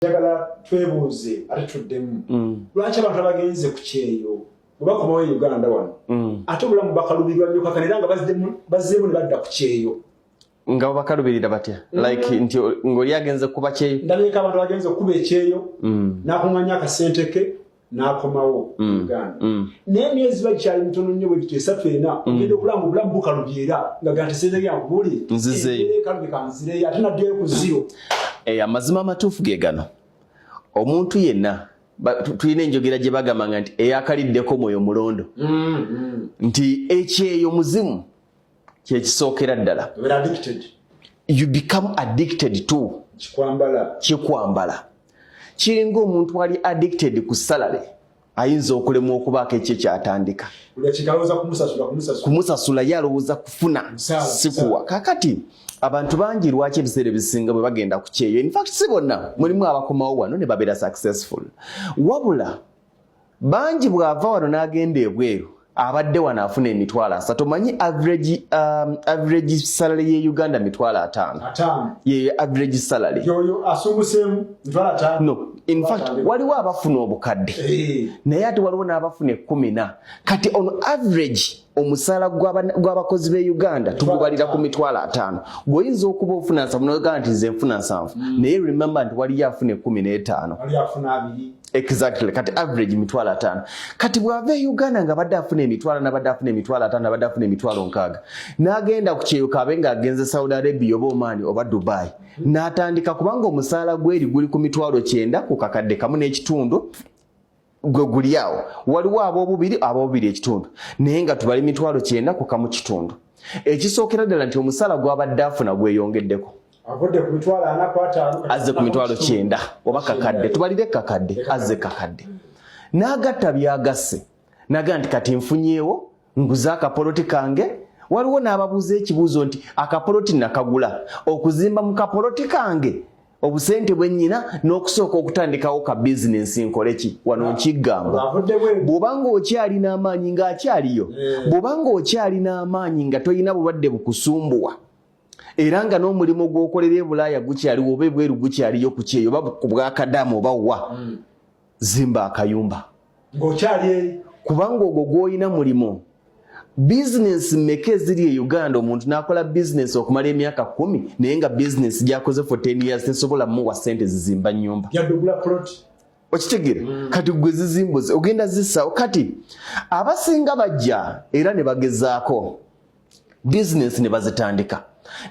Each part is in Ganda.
Njagala twebuuze ate tuddemu. Lwaki abantu abagenze ku kyeyo bwebakomawo e Uganda wano ate obulamu bakalubirwa nnyo kakanera nga bazzeemu ne badda ku kyeyo. Nga bakalubirira batya? Like nti ng'oli agenze kuba kyeyo? Ndabika abantu bagenze kuba ekyeyo n'akuŋŋanya akasente ke n'akomawo Uganda. Naye emyezi bakyali mitono nnyo bwe bityo 3-4 ogenda okulanga obulamu bukalubyera nga gati sente yange buli nzizeeyo kalubika nzireyo ate naddeyo ku zero. Amazima amatuufu ge gano omuntu yenna tulina enjogera gye bagamba nti eyakaliddeko mwoyo mulondo nti ekyeyo muzimu kyekisookera ddala. You become addicted to kikwambala. Kiringa omuntu ali addicted ku salary ayinza okulemwa okubaako ekyo kyatandika kumusasula yalowooza kufuna sikuwa. Kakati abantu bangi lwaki ebiseera ebisinga bwe bagenda ku kyeyo, in fact si bonna, mulimu abakomawo wano ne babeera successful, wabula bangi bw'ava wano n'agenda ebweru abadde wano afuna emitwalo 3. Omanyi average salary ye Uganda mitwalo 5 ye average salary yoyo asumuseemu mitwalo 5. No, in fact waliwo abafuna obukadde naye ate waliwo n'abafuna 10. Kati on average omusala gw'abakozi b'e Uganda tugubalira ku mitwalo 5. Gwoyinza okuba ofuna 7 n'ogamba nti nze nfuna 7 naye remember nti waliyo afuna 15. waliyo afuna 2. Exactly. Kati average mitwalo 5. Kati bw'ava e Uganda nga badde afuna emitwalo nabadde afuna emitwalo 5 nabadde afuna emitwalo 6 n'agenda ku kyeyo kabe ng'agenze Saudi Arabia oba Oman oba Dubai n'atandika kubanga omusaala gweri guli ku mitwalo 9 ku kakadde kamu n'ekitundu gwe guli awo waliwo ab'obubiri ekitundu naye nga tubali mitwalo 9 ku kamu kitundu. Ekisookera ddala nti omusaala gw'abadde afuna gweyongeddeko avodde ku mitwalo 4 azze ku mitwalo 9 oba kakadde tubalire kakadde azze kakadde n'agatta byagasse naga nti kati nfunyeewo nguza akapoloti kange. Waliwo n'ababuuza ekibuuzo nti akapoloti nakagula okuzimba mu kapoloti kange obusente bwe nnyina n'okusooka okutandikawo ka bizinensi nkoleki wano nkigamba. Bw'obanga okyali n'amaanyi ng'akyaliyo bw'obanga okyali n'amaanyi nga toyina bulwadde bukusumbuwa era nga n'omulimu gw'okolera e Bulaaya gukyaliwo oba ebweru gukyaliyo ku kyeyo oba ku bwakadamu oba wa zimba akayumba ng'okyali kubanga ogwo gw'olina mulimu. Bizinensi mmeka eziri e Uganda omuntu n'akola bizinensi okumala emyaka 10 naye nga bizinensi gy'akoze for 10 years tesobola muwa ssente zizimba nnyumba okitegeera. Kati gwe zizimbuze ogenda zissawo. Kati abasinga bajja era ne bagezaako bizinensi ne bazitandika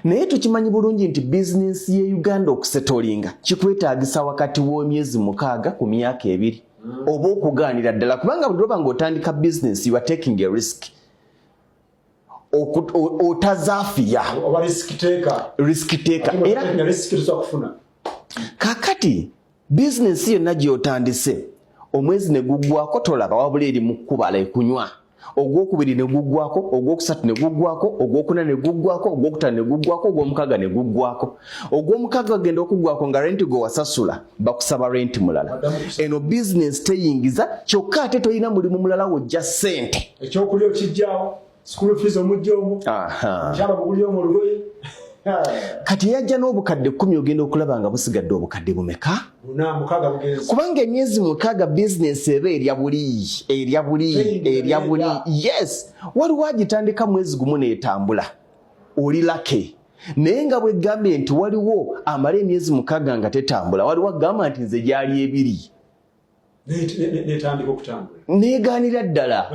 naye tukimanyi bulungi nti bizinensi ye Uganda okusetolinga kikwetaagisa wakati w'emyezi 6 ku myaka 2 oba okugaanira ddala kubanga buli lwoba ng'otandika bizinensi you are taking a risk. Otazaafiya oba risk taker era risk kufuna. Kakati bizinensi yonna gy'otandise omwezi ne guggwako tolaba wabula eri mu kkubala ekunywa ogwokubiri ne guggwako ogwokusatu ne guggwako ogwokuna ne guggwako ogwokutaano ne guggwako ogw'omukaaga ne guggwako ogw'omukaaga agenda okuggwako nga renti gwe wasasula bakusaba renti mulala. Eno bizinensi teyingiza kyokka ate toyina mulimu mulala wojja ssente ekyokulya okijjaawo school fees omujjomu njaba buguli omulugoye. Kati yajja n'obukadde 10 ogenda okulaba nga busigadde obukadde bumeka? 6 bugenzi. Kubanga emyezi 6 bizinensi eba erya buli. Yes, waliwo agitandika mwezi gumu n'etambula oli lake naye nga bw'eggambye nti waliwo amala emyezi 6 nga tetambula waliwo agamba nti nze gyali 2 netandika okutambula neegaanira ddala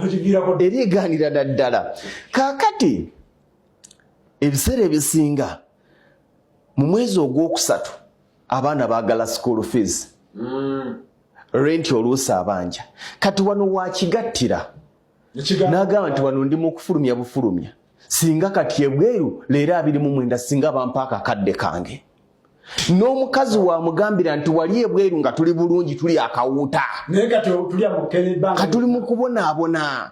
eri egaanira ddala. Kaakati ebiseera ebisinga mu mwezi ogwokusatu abaana baagala school fees renti oluusi abanja. Kati wano wakigattira n'agamba nti wano ndi mu kufulumya bufulumya singa kati ebweru leero 29 singa bampa akakadde kange. N'omukazi wamugambira nti wali ebweru nga tuli bulungi tuli akawuuta katuli mu kubonaabona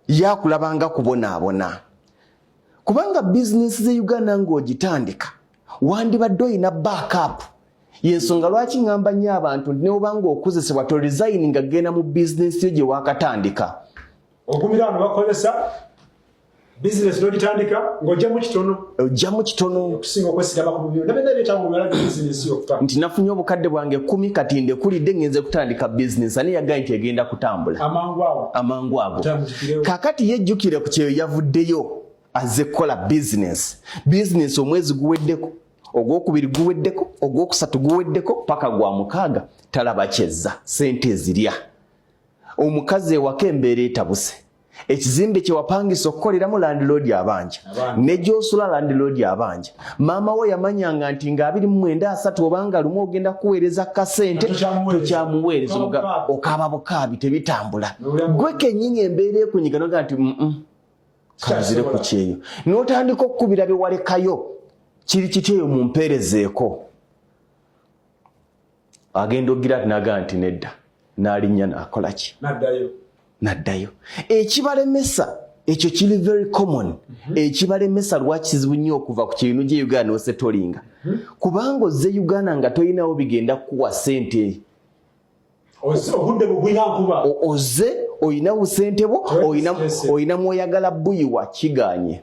yakulabanga kubonaabona kubanga bizinensi ze Uganda ng'ogitandika wandibadde olina backup. Yensonga lwaki ngamba nnyo abantu nti neobanga okozesebwa to resign nga genda mu bizinensi yo gye wakatandika ogumira ano bakozesa business n'ogitandika ng'ojja mu kitono. Ojja mu kitono. Okusinga okwesigama ku bibyo. Nabenda byetaaga omulala business yokka. Nti nafunye obukadde bwange 10 kati ndekulidde ngenze kutandika business ani yagaye nti egenda kutambula. Amangu ago. Kakati yejjukire ku kyeyo yavuddeyo azze kukola business. Business omwezi guweddeko. Ogwokubiri guweddeko, ogwokusatu guweddeko, paka gwa mukaaga talaba kyezza sente ezirya. Omukazi ewaka embeera etabuse. Ekizimbe kye wapangisa okukoleramu landlord abanja. Ne gy'osula landlord abanja. Maama we yamanyanga nti nga 29 obanga lumu ogenda kuweereza kasente tokyamuweereza okaaba bukaabi tebitambula. Gwe kennyini embeera ekunyiga noga nti kazire ku kyeyo. N'otandika okukubira bye walekayo. Kiri kiteyo mumperezeeko. Agenda ogira naga nti nedda. N'alinnya n'akola ki? Naddayo. Ekibalemesa ekyo kiri very common. Ekibalemesa lwaki kizibu nnyo okuva ku kintu gye Uganda osetolinga. Kubanga ozze Uganda nga toyinawo bigenda kuwa sente. Obudde bugwina nkuba. Ozze oyina busente bwo oyina mwoyagala buyiwa kiganye.